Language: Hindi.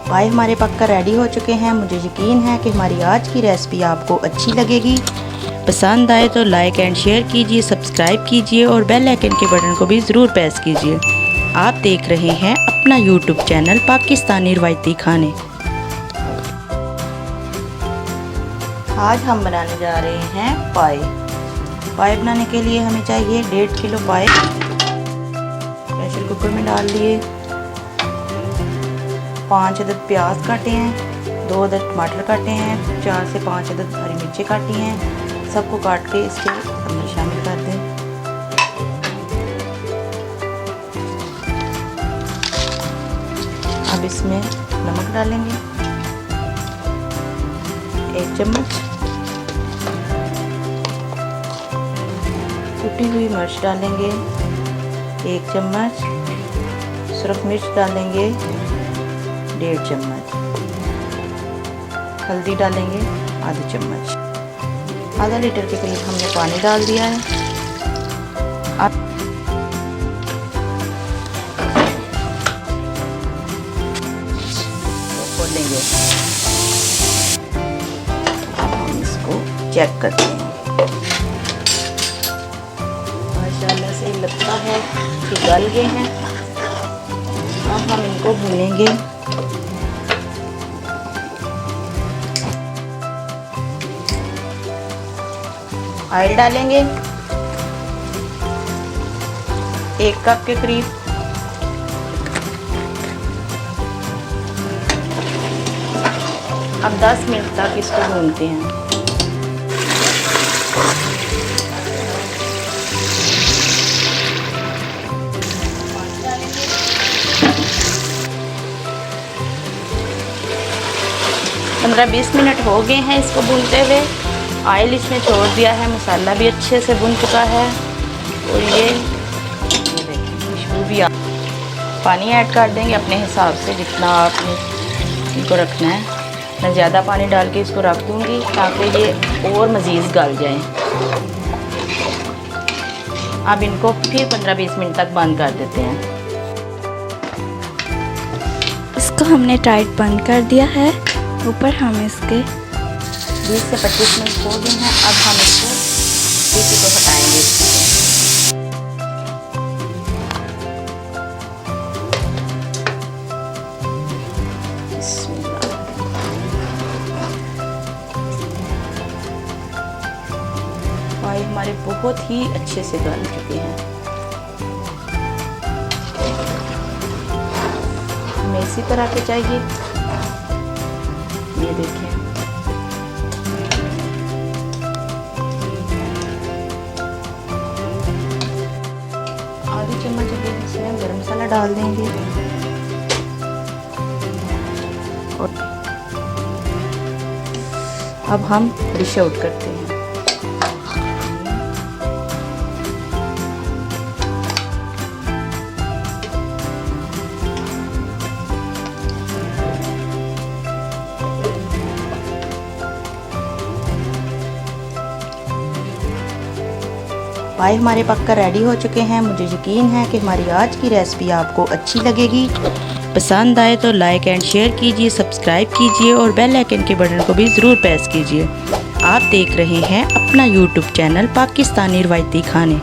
पाए हमारे पककर रेडी हो चुके हैं। मुझे यकीन है कि हमारी आज की रेसिपी आपको अच्छी लगेगी। पसंद आए तो लाइक एंड शेयर कीजिए, सब्सक्राइब कीजिए और बेल आइकन के बटन को भी ज़रूर प्रेस कीजिए। आप देख रहे हैं अपना यूट्यूब चैनल पाकिस्तानी रवायती खाने। आज हम बनाने जा रहे हैं पाए। पाए बनाने के लिए हमें चाहिए 1.5 किलो पाए। प्रेशर कुकर में डाल दिए। 5 अदद प्याज काटे हैं, 2 अदद टमाटर काटे हैं, 4 से 5 अदद हरी मिर्ची काटी हैं। सबको काट के इसके अंदर शामिल कर दें। अब इसमें नमक डालेंगे 1 चम्मच, कुटी हुई मिर्च डालेंगे 1 चम्मच, सुरख मिर्च डालेंगे 1.5 चम्मच, हल्दी डालेंगे आधी चम्मच। आधा लीटर के करीब हमने पानी डाल दिया है। अब खोलेंगे। अब हम इसको चेक करते हैं। माशाल्लाह से लगता है कि गल गए हैं। अब हम इनको भूनेंगे। ऑयल डालेंगे 1 कप के करीब। अब 10 मिनट तक इसको भूनते हैं। पानी डालेंगे। 15-20 मिनट हो गए हैं इसको भूनते हुए। ऑयल इसमें छोड़ दिया है, मसाला भी अच्छे से भुन चुका है और ये देखिए खुशबू भी आ। पानी ऐड कर देंगे अपने हिसाब से, जितना आपने इनको रखना है। मैं ज़्यादा पानी डाल के इसको रख दूँगी ताकि ये और मज़ीद गल जाए। अब इनको फिर 15-20 मिनट तक बंद कर देते हैं। इसको हमने टाइट बंद कर दिया है। ऊपर हम इसके 20 से 25 मिनट हो गए हैं। अब हम इसको सीटी को हटाएंगे। पाए हमारे बहुत ही अच्छे से गल चुके हैं। हमें इसी तरह के चाहिए। ये देखें, आधी चम्मच इसमें गरम मसाला डाल देंगे और अब हम डिश आउट करते हैं। पाए हमारे पककर रेडी हो चुके हैं। मुझे यकीन है कि हमारी आज की रेसिपी आपको अच्छी लगेगी। पसंद आए तो लाइक एंड शेयर कीजिए, सब्सक्राइब कीजिए और बेल आइकन के बटन को भी ज़रूर प्रेस कीजिए। आप देख रहे हैं अपना यूट्यूब चैनल पाकिस्तानी रवायती खाने।